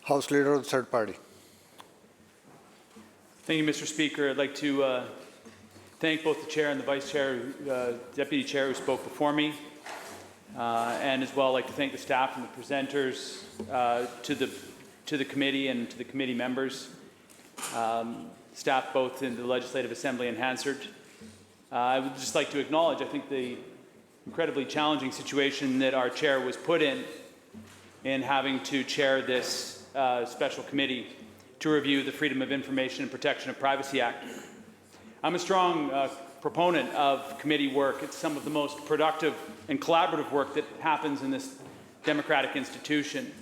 House Leader of the Third Party. Thank you, Mr. Speaker. I'd like to thank both the Chair and the Vice Chair, Deputy Chair who spoke before me, and as well I'd like to thank the staff and the presenters, to the committee and to the committee members, staff both in the Legislative Assembly and Hansard. I would just like to acknowledge, I think, the incredibly challenging situation that our Chair was put in having to chair this special committee to review the Freedom of Information and Protection of Privacy Act. I'm a strong proponent of committee work. It's some of the most productive and collaborative work that happens in this democratic institution.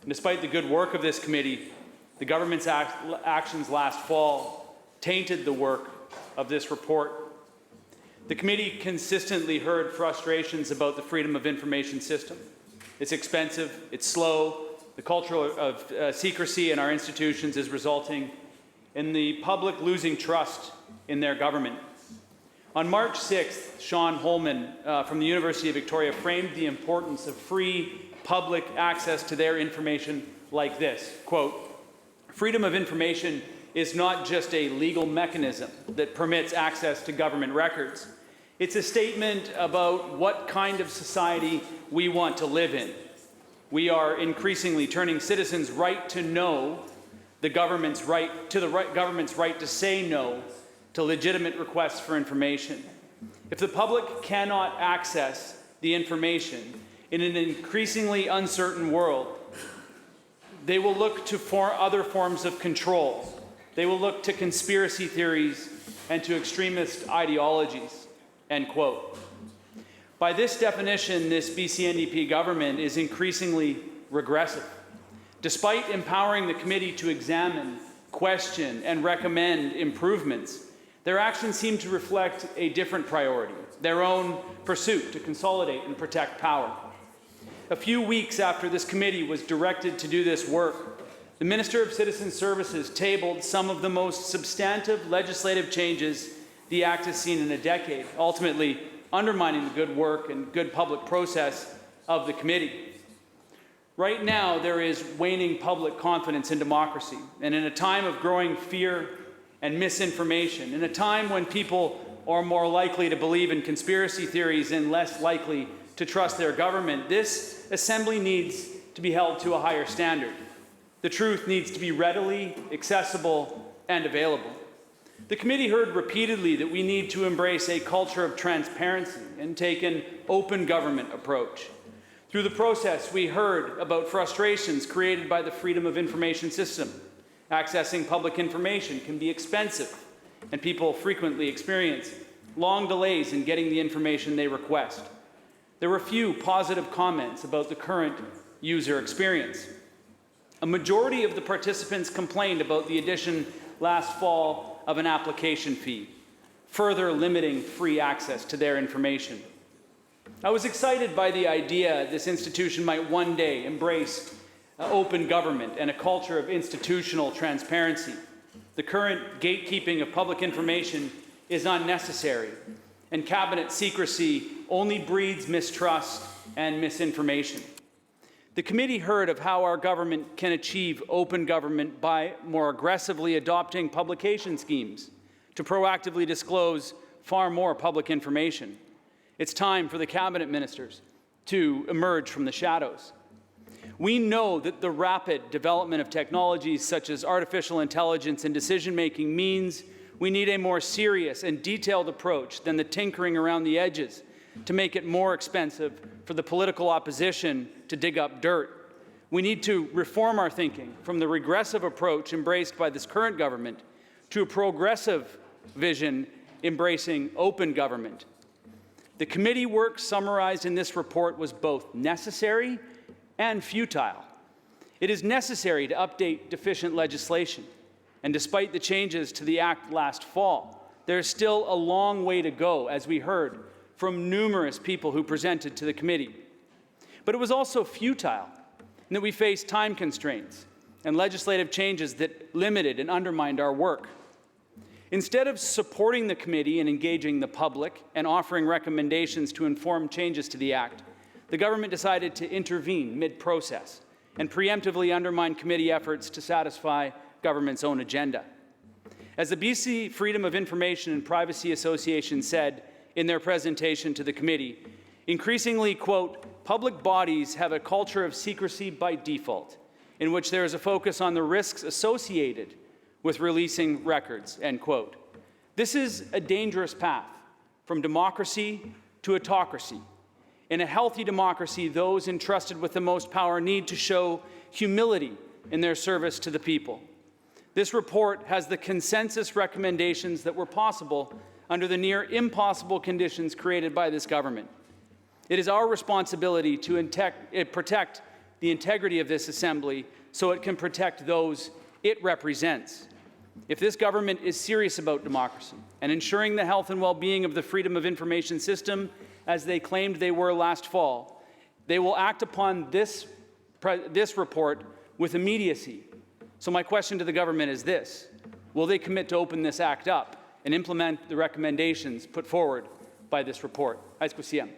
And despite the good work of this committee, the government's actions last fall tainted the work of this report. The committee consistently heard frustrations about the Freedom of Information system. It's expensive, it's slow, the culture of secrecy in our institutions is resulting in the public losing trust in their government. On March 6th, Sean Holman from the University of Victoria framed the importance of free public access to their information like this, quote, "Freedom of information is not just a legal mechanism that permits access to government records. It's a statement about what kind of society we want to live in. We are increasingly turning citizens' right to know the government's right to say no to legitimate requests for information. If the public cannot access the information in an increasingly uncertain world, they will look to other forms of control. They will look to conspiracy theories and to extremist ideologies," end quote. By this definition, this BC NDP government is increasingly regressive. Despite empowering the committee to examine, question, and recommend improvements, their actions seem to reflect a different priority, their own pursuit to consolidate and protect power. A few weeks after this committee was directed to do this work, the Minister of Citizen Services tabled some of the most substantive legislative changes the Act has seen in a decade, ultimately undermining the good work and good public process of the committee. Right now, there is waning public confidence in democracy, and in a time of growing fear and misinformation, in a time when people are more likely to believe in conspiracy theories and less likely to trust their government, this Assembly needs to be held to a higher standard. The truth needs to be readily accessible and available. The committee heard repeatedly that we need to embrace a culture of transparency and take an open government approach. Through the process, we heard about frustrations created by the Freedom of Information system. Accessing public information can be expensive, and people frequently experience long delays in getting the information they request. There were few positive comments about the current user experience. A majority of the participants complained about the addition last fall of an application fee, further limiting free access to their information. I was excited by the idea this institution might one day embrace open government and a culture of institutional transparency. The current gatekeeping of public information is unnecessary, and cabinet secrecy only breeds mistrust and misinformation. The committee heard of how our government can achieve open government by more aggressively adopting publication schemes to proactively disclose far more public information. It's time for the cabinet ministers to emerge from the shadows. We know that the rapid development of technologies such as artificial intelligence and decision-making means we need a more serious and detailed approach than the tinkering around the edges to make it more expensive for the political opposition to dig up dirt. We need to reform our thinking from the regressive approach embraced by this current government to a progressive vision embracing open government. The committee work summarized in this report was both necessary and futile. It is necessary to update deficient legislation, and despite the changes to the Act last fall, there is still a long way to go, as we heard from numerous people who presented to the committee. But it was also futile in that we faced time constraints and legislative changes that limited and undermined our work. Instead of supporting the committee and engaging the public and offering recommendations to inform changes to the Act, the government decided to intervene mid-process and preemptively undermine committee efforts to satisfy government's own agenda. As the BC Freedom of Information and Privacy Association said in their presentation to the committee, increasingly, quote, public bodies have a culture of secrecy by default, in which there is a focus on the risks associated with releasing records, end quote. This is a dangerous path from democracy to autocracy. In a healthy democracy, those entrusted with the most power need to show humility in their service to the people. This report has the consensus recommendations that were possible under the near impossible conditions created by this government. It is our responsibility to protect the integrity of this assembly so it can protect those it represents. If this government is serious about democracy and ensuring the health and well-being of the freedom of information system, as they claimed they were last fall, they will act upon this report with immediacy. So my question to the government is this: will they commit to open this act up and implement the recommendations put forward by this report? Aizkusiem.